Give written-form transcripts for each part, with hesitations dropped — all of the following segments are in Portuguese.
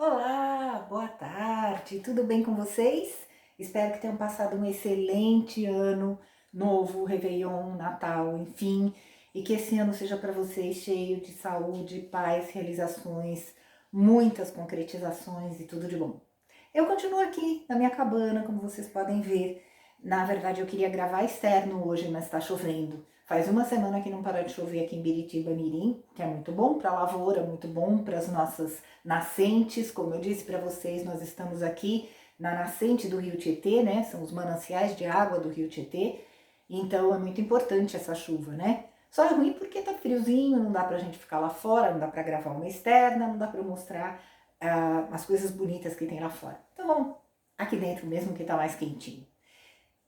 Olá, boa tarde, tudo bem com vocês? Espero que tenham passado um excelente ano novo, Réveillon, Natal, enfim, e que esse ano seja para vocês cheio de saúde, paz, realizações, muitas concretizações e tudo de bom. Eu continuo aqui na minha cabana, como vocês podem ver. Na verdade, eu queria gravar externo hoje, mas está chovendo. Faz uma semana que não para de chover aqui em Biritiba, Mirim, que é muito bom para a lavoura, muito bom para as nossas nascentes. Como eu disse para vocês, nós estamos aqui na nascente do Rio Tietê, né? São os mananciais de água do Rio Tietê. Então é muito importante essa chuva, né? Só é ruim porque tá friozinho, não dá pra gente ficar lá fora, não dá pra gravar uma externa, não dá pra mostrar as coisas bonitas que tem lá fora. Então vamos aqui dentro mesmo que tá mais quentinho.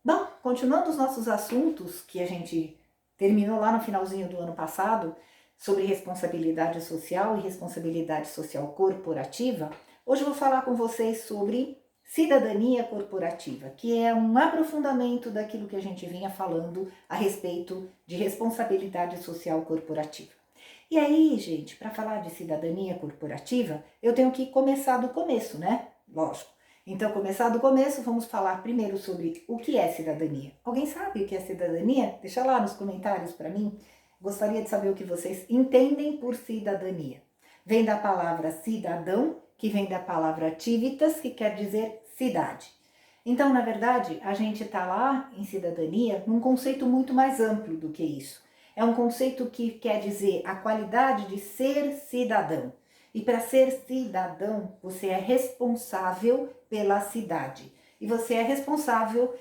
Bom, continuando os nossos assuntos que a gente terminou lá no finalzinho do ano passado, sobre responsabilidade social e responsabilidade social corporativa, hoje eu vou falar com vocês sobre cidadania corporativa, que é um aprofundamento daquilo que a gente vinha falando a respeito de responsabilidade social corporativa. E aí, gente, para falar de cidadania corporativa, eu tenho que começar do começo, né? Lógico. Então, começar do começo, vamos falar primeiro sobre o que é cidadania. Alguém sabe o que é cidadania? Deixa lá nos comentários para mim. Gostaria de saber o que vocês entendem por cidadania. Vem da palavra cidadão, que vem da palavra civitas, que quer dizer cidade. Então, na verdade, a gente está lá em cidadania num conceito muito mais amplo do que isso. É um conceito que quer dizer a qualidade de ser cidadão. E para ser cidadão, você é responsável pela cidade. E você é responsável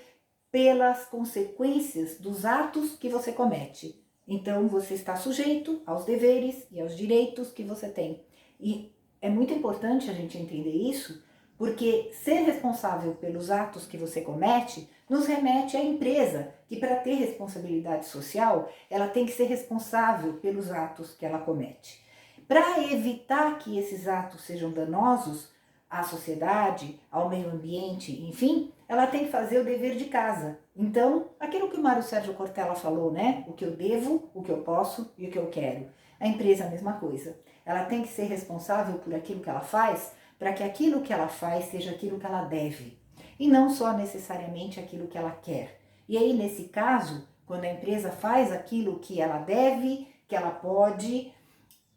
pelas consequências dos atos que você comete. Então, você está sujeito aos deveres e aos direitos que você tem. E é muito importante a gente entender isso, porque ser responsável pelos atos que você comete nos remete à empresa, que para ter responsabilidade social, ela tem que ser responsável pelos atos que ela comete. Para evitar que esses atos sejam danosos à sociedade, ao meio ambiente, enfim, ela tem que fazer o dever de casa. Então, aquilo que o Mário Sérgio Cortella falou, né? O que eu devo, o que eu posso e o que eu quero. A empresa é a mesma coisa. Ela tem que ser responsável por aquilo que ela faz, para que aquilo que ela faz seja aquilo que ela deve, e não só necessariamente aquilo que ela quer. E aí, nesse caso, quando a empresa faz aquilo que ela deve, que ela pode,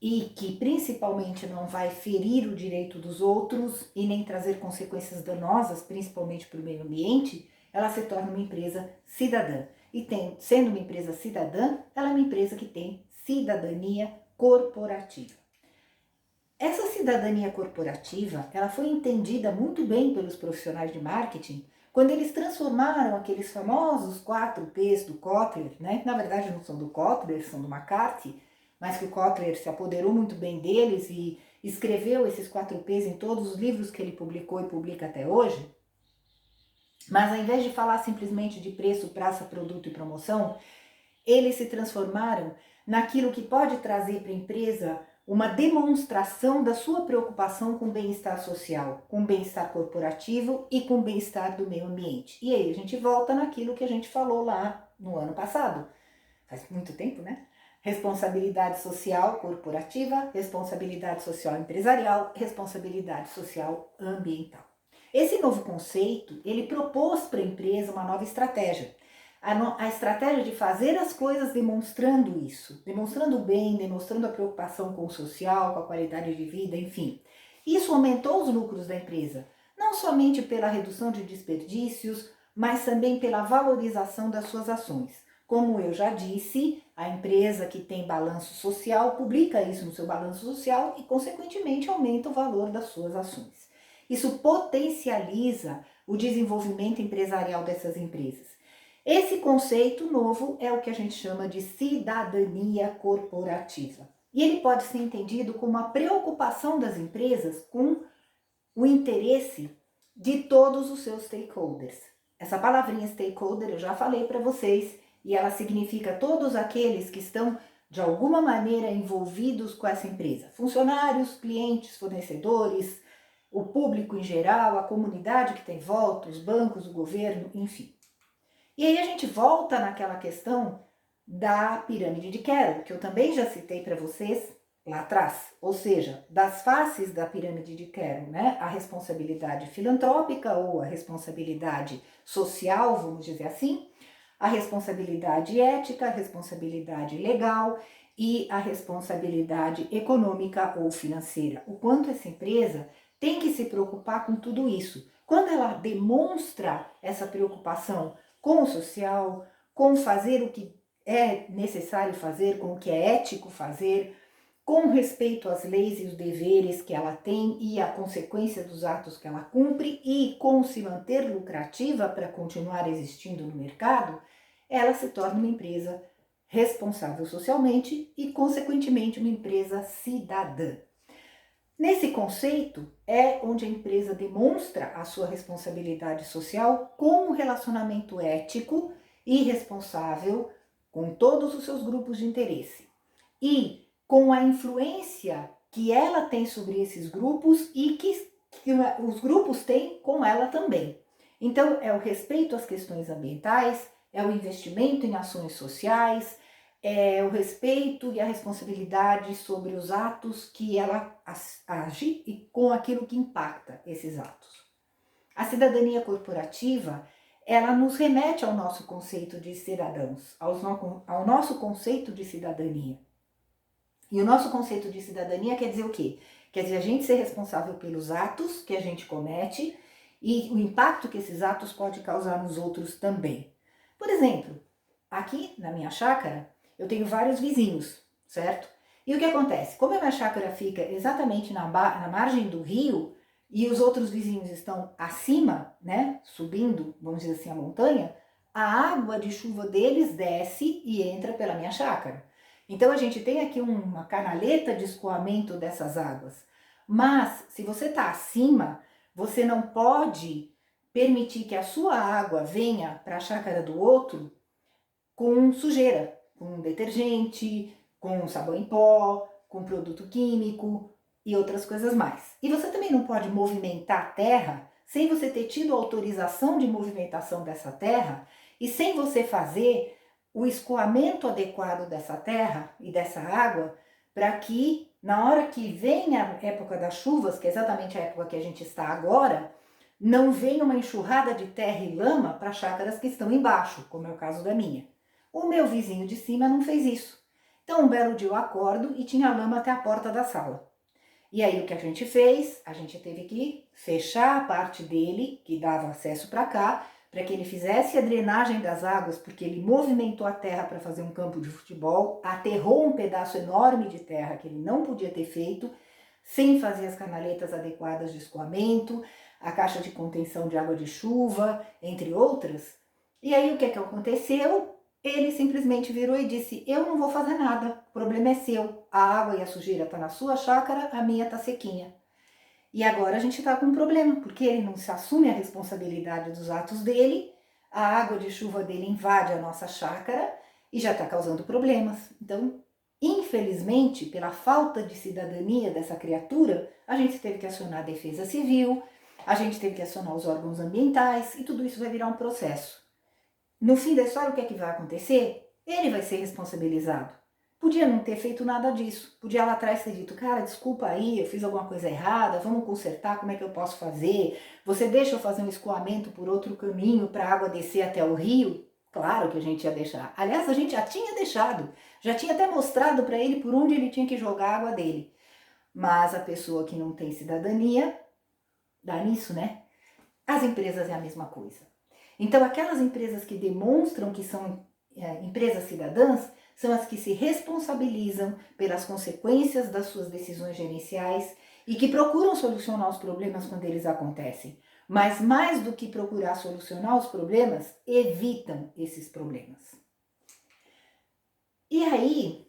e que principalmente não vai ferir o direito dos outros e nem trazer consequências danosas, principalmente para o meio ambiente, ela se torna uma empresa cidadã. E sendo uma empresa cidadã, ela é uma empresa que tem cidadania corporativa. Essa cidadania corporativa, ela foi entendida muito bem pelos profissionais de marketing quando eles transformaram aqueles famosos 4Ps do Kotler, né? Na verdade não são do Kotler, são do McCarthy, mas que o Kotler se apoderou muito bem deles e escreveu esses 4Ps em todos os livros que ele publicou e publica até hoje. Mas ao invés de falar simplesmente de preço, praça, produto e promoção, eles se transformaram naquilo que pode trazer para a empresa uma demonstração da sua preocupação com o bem-estar social, com o bem-estar corporativo e com o bem-estar do meio ambiente. E aí a gente volta naquilo que a gente falou lá no ano passado. Faz muito tempo, né? Responsabilidade social corporativa, responsabilidade social empresarial, responsabilidade social ambiental. Esse novo conceito, ele propôs para a empresa uma nova estratégia. A estratégia de fazer as coisas demonstrando isso, demonstrando o bem, demonstrando a preocupação com o social, com a qualidade de vida, enfim. Isso aumentou os lucros da empresa, não somente pela redução de desperdícios, mas também pela valorização das suas ações. Como eu já disse, a empresa que tem balanço social publica isso no seu balanço social e, consequentemente, aumenta o valor das suas ações. Isso potencializa o desenvolvimento empresarial dessas empresas. Esse conceito novo é o que a gente chama de cidadania corporativa. E ele pode ser entendido como a preocupação das empresas com o interesse de todos os seus stakeholders. Essa palavrinha stakeholder eu já falei para vocês e ela significa todos aqueles que estão de alguma maneira envolvidos com essa empresa. Funcionários, clientes, fornecedores, o público em geral, a comunidade que tem volta, os bancos, o governo, enfim. E aí a gente volta naquela questão da pirâmide de Carroll, que eu também já citei para vocês lá atrás, ou seja, das faces da pirâmide de Carroll, né? A responsabilidade filantrópica ou a responsabilidade social, vamos dizer assim, a responsabilidade ética, a responsabilidade legal e a responsabilidade econômica ou financeira. O quanto essa empresa tem que se preocupar com tudo isso. Quando ela demonstra essa preocupação com o social, com fazer o que é necessário fazer, com o que é ético fazer, com respeito às leis e os deveres que ela tem e a consequência dos atos que ela cumpre e com se manter lucrativa para continuar existindo no mercado, ela se torna uma empresa responsável socialmente e, consequentemente, uma empresa cidadã. Nesse conceito é onde a empresa demonstra a sua responsabilidade social com um relacionamento ético e responsável com todos os seus grupos de interesse e com a influência que ela tem sobre esses grupos e que os grupos têm com ela também. Então, é o respeito às questões ambientais, é o investimento em ações sociais, é o respeito e a responsabilidade sobre os atos que ela age e com aquilo que impacta esses atos. A cidadania corporativa, ela nos remete ao nosso conceito de cidadãos, ao nosso conceito de cidadania. E o nosso conceito de cidadania quer dizer o quê? Quer dizer a gente ser responsável pelos atos que a gente comete e o impacto que esses atos podem causar nos outros também. Por exemplo, aqui na minha chácara, eu tenho vários vizinhos, certo? E o que acontece? Como a minha chácara fica exatamente na margem do rio e os outros vizinhos estão acima, né, subindo, vamos dizer assim, a montanha, a água de chuva deles desce e entra pela minha chácara. Então a gente tem aqui uma canaleta de escoamento dessas águas. Mas se você está acima, você não pode permitir que a sua água venha para a chácara do outro com sujeira, com detergente, com sabão em pó, com produto químico e outras coisas mais. E você também não pode movimentar a terra sem você ter tido autorização de movimentação dessa terra e sem você fazer o escoamento adequado dessa terra e dessa água para que na hora que vem a época das chuvas, que é exatamente a época que a gente está agora, não venha uma enxurrada de terra e lama para chácaras que estão embaixo, como é o caso da minha. O meu vizinho de cima não fez isso. Então, um belo dia eu acordo e tinha lama até a porta da sala. E aí, o que a gente fez? A gente teve que fechar a parte dele, que dava acesso para cá, para que ele fizesse a drenagem das águas, porque ele movimentou a terra para fazer um campo de futebol, aterrou um pedaço enorme de terra que ele não podia ter feito, sem fazer as canaletas adequadas de escoamento, a caixa de contenção de água de chuva, entre outras. E aí, o que aconteceu? Ele simplesmente virou e disse: eu não vou fazer nada, o problema é seu. A água e a sujeira tá na sua chácara, a minha tá sequinha. E agora a gente tá com um problema, porque ele não se assume a responsabilidade dos atos dele, a água de chuva dele invade a nossa chácara e já tá causando problemas. Então, infelizmente, pela falta de cidadania dessa criatura, a gente teve que acionar a Defesa Civil, a gente teve que acionar os órgãos ambientais e tudo isso vai virar um processo. No fim da história, o que é que vai acontecer? Ele vai ser responsabilizado. Podia não ter feito nada disso. Podia lá atrás ter dito: cara, desculpa aí, eu fiz alguma coisa errada, vamos consertar, como é que eu posso fazer? Você deixa eu fazer um escoamento por outro caminho para a água descer até o rio? Claro que a gente ia deixar. Aliás, a gente já tinha deixado. Já tinha até mostrado para ele por onde ele tinha que jogar a água dele. Mas a pessoa que não tem cidadania, dá nisso, né? As empresas é a mesma coisa. Então, aquelas empresas que demonstram que são empresas cidadãs são as que se responsabilizam pelas consequências das suas decisões gerenciais e que procuram solucionar os problemas quando eles acontecem. Mas mais do que procurar solucionar os problemas, evitam esses problemas. E aí,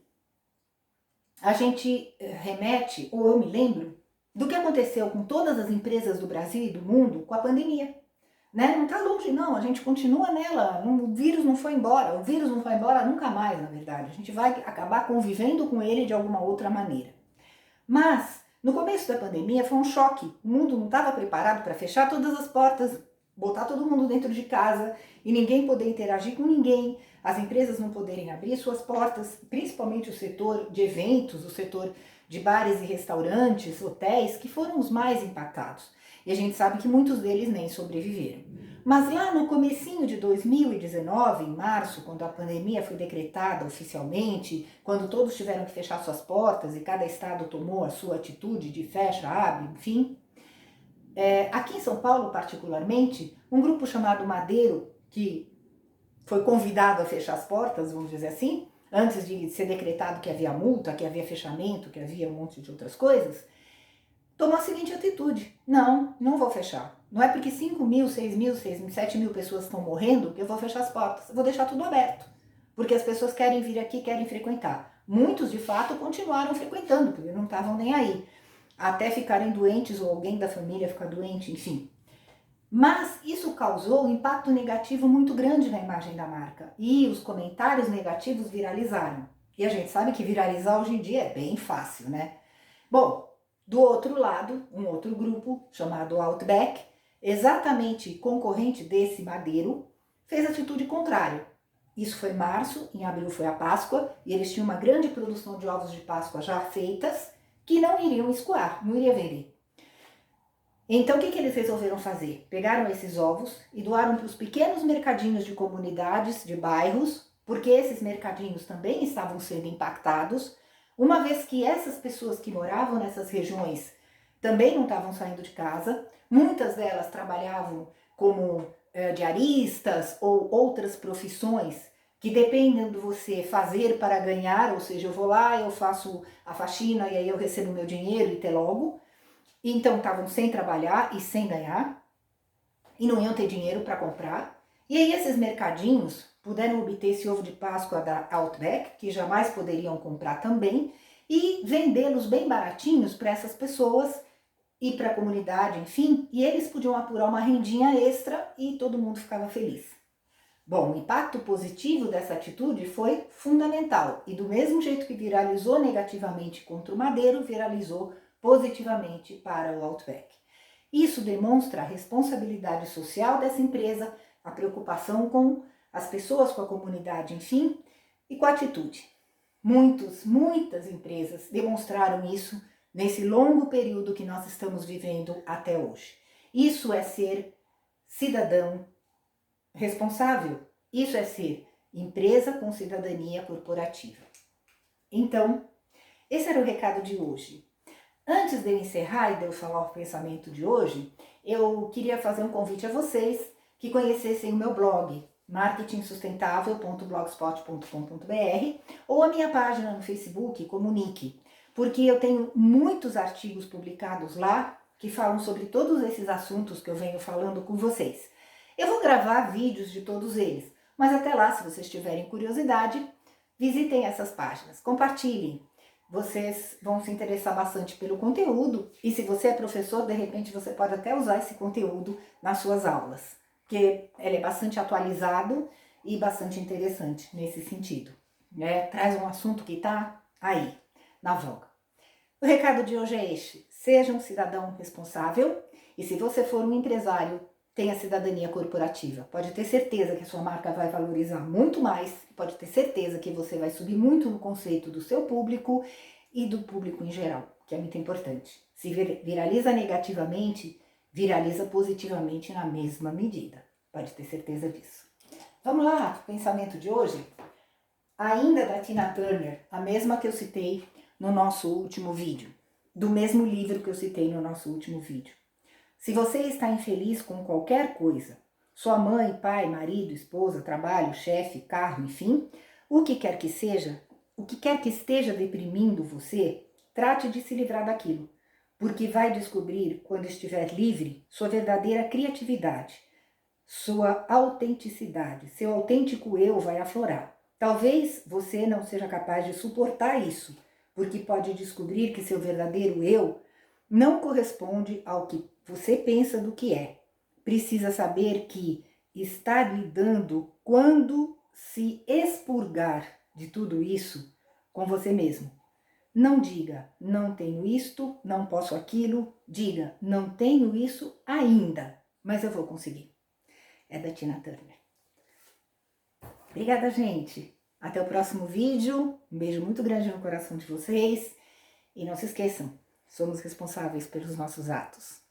a gente remete, ou eu me lembro, do que aconteceu com todas as empresas do Brasil e do mundo com a pandemia. Né? Não está longe não, a gente continua nela, o vírus não foi embora, o vírus não vai embora nunca mais, na verdade. A gente vai acabar convivendo com ele de alguma outra maneira. Mas, no começo da pandemia foi um choque, o mundo não estava preparado para fechar todas as portas, botar todo mundo dentro de casa e ninguém poder interagir com ninguém, as empresas não poderem abrir suas portas, principalmente o setor de eventos, o setor de bares e restaurantes, hotéis, que foram os mais impactados. E a gente sabe que muitos deles nem sobreviveram. Mas lá no comecinho de 2019, em março, quando a pandemia foi decretada oficialmente, quando todos tiveram que fechar suas portas e cada estado tomou a sua atitude de fecha, abre, enfim, aqui em São Paulo particularmente, um grupo chamado Madeiro, que foi convidado a fechar as portas, vamos dizer assim, antes de ser decretado que havia multa, que havia fechamento, que havia um monte de outras coisas, tomou a seguinte atitude: não vou fechar. Não é porque 5 mil, 6 mil, 7 mil pessoas estão morrendo que eu vou fechar as portas. Eu vou deixar tudo aberto. Porque as pessoas querem vir aqui, querem frequentar. Muitos, de fato, continuaram frequentando, porque não estavam nem aí. Até ficarem doentes ou alguém da família ficar doente, enfim. Mas isso causou um impacto negativo muito grande na imagem da marca. E os comentários negativos viralizaram. E a gente sabe que viralizar hoje em dia é bem fácil, né? Bom, do outro lado, um outro grupo chamado Outback, exatamente concorrente desse Madeiro, fez atitude contrária. Isso foi em março, em abril foi a Páscoa, e eles tinham uma grande produção de ovos de Páscoa já feitas, que não iriam escoar, não iria vender. Então o que eles resolveram fazer? Pegaram esses ovos e doaram para os pequenos mercadinhos de comunidades, de bairros, porque esses mercadinhos também estavam sendo impactados, uma vez que essas pessoas que moravam nessas regiões também não estavam saindo de casa, muitas delas trabalhavam como diaristas ou outras profissões que dependem de você fazer para ganhar, ou seja, eu vou lá, eu faço a faxina e aí eu recebo meu dinheiro e até logo. Então estavam sem trabalhar e sem ganhar e não iam ter dinheiro para comprar. E aí esses mercadinhos puderam obter esse ovo de Páscoa da Outback, que jamais poderiam comprar também, e vendê-los bem baratinhos para essas pessoas e para a comunidade, enfim, e eles podiam apurar uma rendinha extra e todo mundo ficava feliz. Bom, o impacto positivo dessa atitude foi fundamental e do mesmo jeito que viralizou negativamente contra o Madeiro, viralizou positivamente para o Outback. Isso demonstra a responsabilidade social dessa empresa, a preocupação com as pessoas, com a comunidade, enfim, e com a atitude. Muitas empresas demonstraram isso nesse longo período que nós estamos vivendo até hoje. Isso é ser cidadão responsável. Isso é ser empresa com cidadania corporativa. Então, esse era o recado de hoje. Antes de eu encerrar e de eu falar o pensamento de hoje, eu queria fazer um convite a vocês que conhecessem o meu blog, marketingsustentável.blogspot.com.br, ou a minha página no Facebook, Comunique, porque eu tenho muitos artigos publicados lá que falam sobre todos esses assuntos que eu venho falando com vocês. Eu vou gravar vídeos de todos eles, mas até lá, se vocês tiverem curiosidade, visitem essas páginas, compartilhem. Vocês vão se interessar bastante pelo conteúdo e se você é professor, de repente você pode até usar esse conteúdo nas suas aulas, porque ele é bastante atualizado e bastante interessante nesse sentido, né? Traz um assunto que está aí, na voga. O recado de hoje é este: seja um cidadão responsável e se você for um empresário, tenha cidadania corporativa. Pode ter certeza que a sua marca vai valorizar muito mais, pode ter certeza que você vai subir muito no conceito do seu público e do público em geral, que é muito importante. Se viraliza negativamente, viraliza positivamente na mesma medida. Pode ter certeza disso. Vamos lá, o pensamento de hoje? Ainda da Tina Turner, a mesma que eu citei no nosso último vídeo, do mesmo livro que eu citei no nosso último vídeo. Se você está infeliz com qualquer coisa, sua mãe, pai, marido, esposa, trabalho, chefe, carro, enfim, o que quer que seja, o que quer que esteja deprimindo você, trate de se livrar daquilo, porque vai descobrir, quando estiver livre, sua verdadeira criatividade, sua autenticidade, seu autêntico eu vai aflorar. Talvez você não seja capaz de suportar isso, porque pode descobrir que seu verdadeiro eu não corresponde ao que você pensa do que é. Precisa saber que está lidando quando se expurgar de tudo isso com você mesmo. Não diga, não tenho isto, não posso aquilo. Diga, não tenho isso ainda, mas eu vou conseguir. É da Tina Turner. Obrigada, gente. Até o próximo vídeo. Um beijo muito grande no coração de vocês. E não se esqueçam, somos responsáveis pelos nossos atos.